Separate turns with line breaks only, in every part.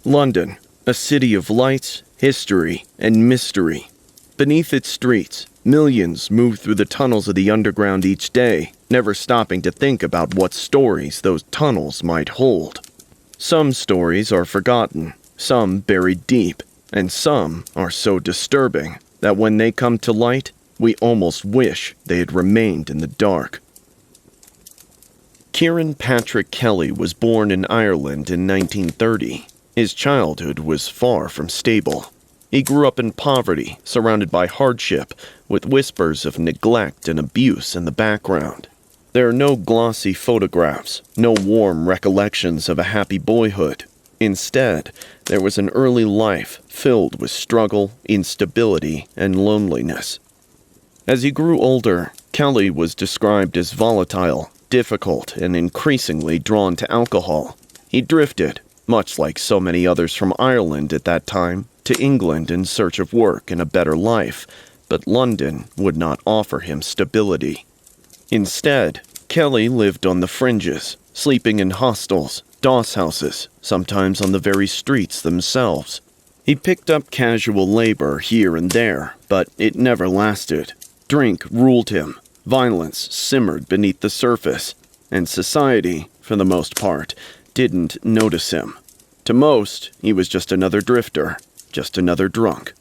London, a city of lights, history, and mystery. Beneath its streets, millions move through the tunnels of the underground each day, never stopping to think about what stories those tunnels might hold. Some stories are forgotten, some buried deep, and some are so disturbing that when they come to light, we almost wish they had remained in the dark. Kieren Patrick Kelly was born in Ireland in 1930. His childhood was far from stable. He grew up in poverty, surrounded by hardship, with whispers of neglect and abuse in the background. There are no glossy photographs, no warm recollections of a happy boyhood. Instead, there was an early life filled with struggle, instability, and loneliness. As he grew older, Kelly was described as volatile, difficult, and increasingly drawn to alcohol. He drifted, much like so many others from Ireland at that time, to England in search of work and a better life, but London would not offer him stability. Instead, Kelly lived on the fringes, sleeping in hostels, doss houses, sometimes on the very streets themselves. He picked up casual labor here and there, but it never lasted. Drink ruled him, violence simmered beneath the surface, and society, for the most part, didn't notice him. To most, he was just another drifter, just another drunk.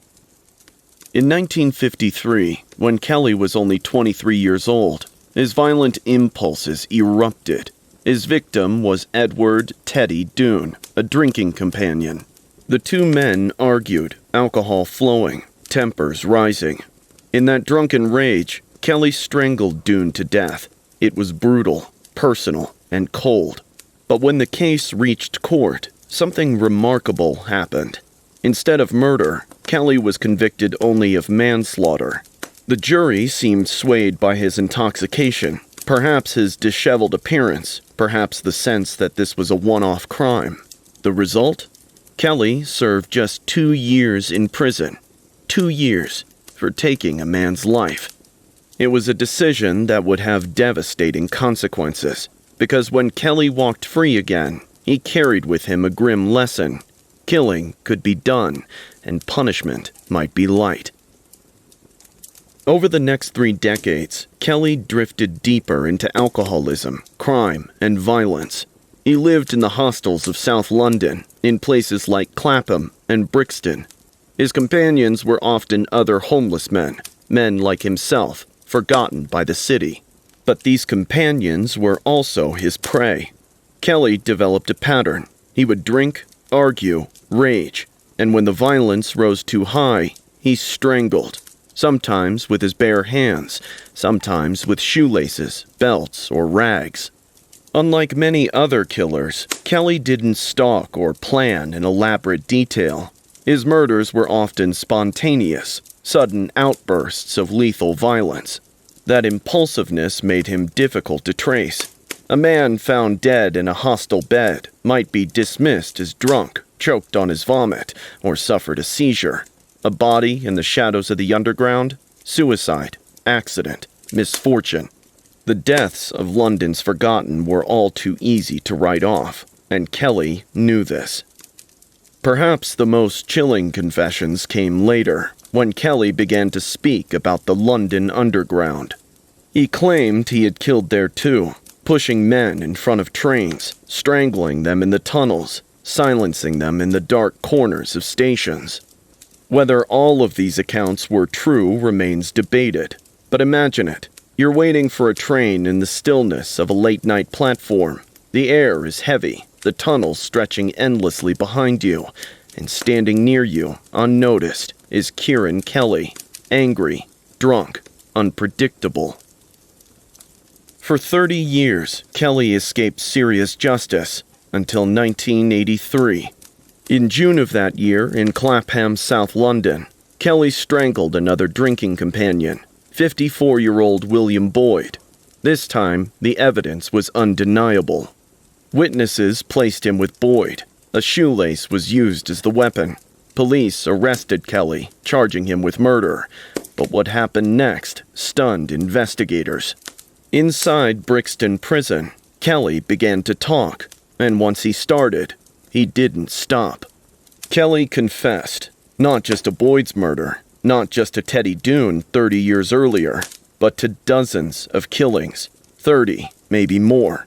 In 1953, when Kelly was only 23 years old, his violent impulses erupted. His victim was Edward Teddy Doone, a drinking companion. The two men argued, alcohol flowing, tempers rising. In that drunken rage, Kelly strangled Doone to death. It was brutal, personal, and cold. But when the case reached court, something remarkable happened. Instead of murder, Kelly was convicted only of manslaughter. The jury seemed swayed by his intoxication, perhaps his disheveled appearance, perhaps the sense that this was a one-off crime. The result? Kelly served just 2 years in prison. 2 years for taking a man's life. It was a decision that would have devastating consequences, because when Kelly walked free again, he carried with him a grim lesson. Killing could be done, and punishment might be light. Over the next 3 decades, Kelly drifted deeper into alcoholism, crime, and violence. He lived in the hostels of South London, in places like Clapham and Brixton. His companions were often other homeless men like himself, forgotten by the city. But these companions were also his prey. Kelly developed a pattern. He would drink, argue, rage, and when the violence rose too high, he strangled, sometimes with his bare hands, sometimes with shoelaces, belts, or rags. Unlike many other killers, Kelly didn't stalk or plan in elaborate detail. His murders were often spontaneous, sudden outbursts of lethal violence. That impulsiveness made him difficult to trace. A man found dead in a hostel bed might be dismissed as drunk, choked on his vomit, or suffered a seizure. A body in the shadows of the underground? Suicide, accident, misfortune. The deaths of London's forgotten were all too easy to write off, and Kelly knew this. Perhaps the most chilling confessions came later, when Kelly began to speak about the London Underground. He claimed he had killed there too, pushing men in front of trains, strangling them in the tunnels, silencing them in the dark corners of stations. Whether all of these accounts were true remains debated, but imagine it. You're waiting for a train in the stillness of a late-night platform. The air is heavy, the tunnels stretching endlessly behind you, and standing near you, unnoticed, is Kieren Kelly, angry, drunk, unpredictable. For 30 years, Kelly escaped serious justice, until 1983. In June of that year, in Clapham, South London, Kelly strangled another drinking companion, 54-year-old William Boyd. This time, the evidence was undeniable. Witnesses placed him with Boyd. A shoelace was used as the weapon. Police arrested Kelly, charging him with murder. But what happened next stunned investigators. Inside Brixton Prison, Kelly began to talk, and once he started, he didn't stop. Kelly confessed, not just to Boyd's murder, not just to Teddy Doone 30 years earlier, but to dozens of killings, 30, maybe more.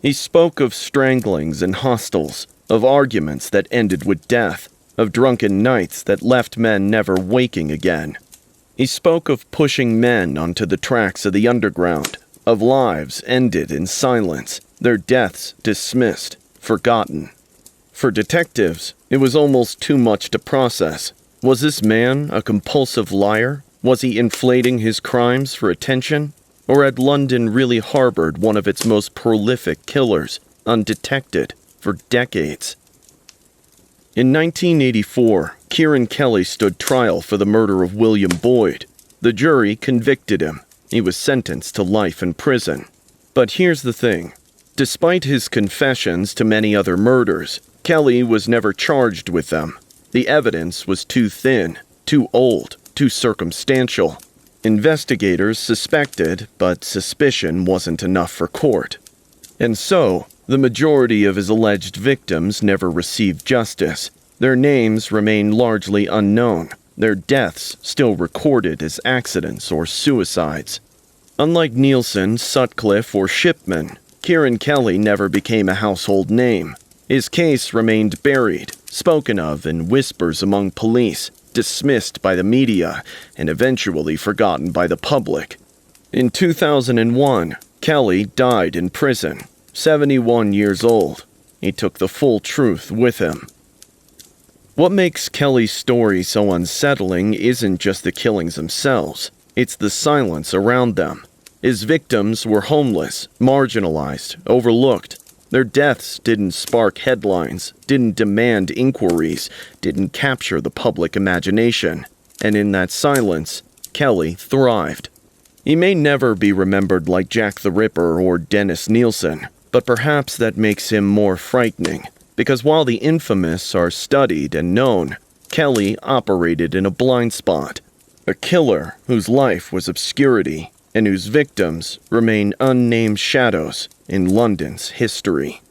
He spoke of stranglings and hostels, of arguments that ended with death, of drunken nights that left men never waking again. He spoke of pushing men onto the tracks of the underground, of lives ended in silence, their deaths dismissed, forgotten. For detectives, it was almost too much to process. Was this man a compulsive liar? Was he inflating his crimes for attention? Or had London really harbored one of its most prolific killers, undetected, for decades? In 1984, Kieren Kelly stood trial for the murder of William Boyd. The jury convicted him. He was sentenced to life in prison. But here's the thing. Despite his confessions to many other murders, Kelly was never charged with them. The evidence was too thin, too old, too circumstantial. Investigators suspected, but suspicion wasn't enough for court. And so, the majority of his alleged victims never received justice. Their names remain largely unknown, their deaths still recorded as accidents or suicides. Unlike Nielsen, Sutcliffe, or Shipman, Kieren Kelly never became a household name. His case remained buried, spoken of in whispers among police, dismissed by the media, and eventually forgotten by the public. In 2001, Kelly died in prison, 71 years old. He took the full truth with him. What makes Kelly's story so unsettling isn't just the killings themselves, it's the silence around them. His victims were homeless, marginalized, overlooked. Their deaths didn't spark headlines, didn't demand inquiries, didn't capture the public imagination. And in that silence, Kelly thrived. He may never be remembered like Jack the Ripper or Dennis Nielsen, but perhaps that makes him more frightening. Because while the infamous are studied and known, Kelly operated in a blind spot. A killer whose life was obscurity and whose victims remain unnamed shadows in London's history.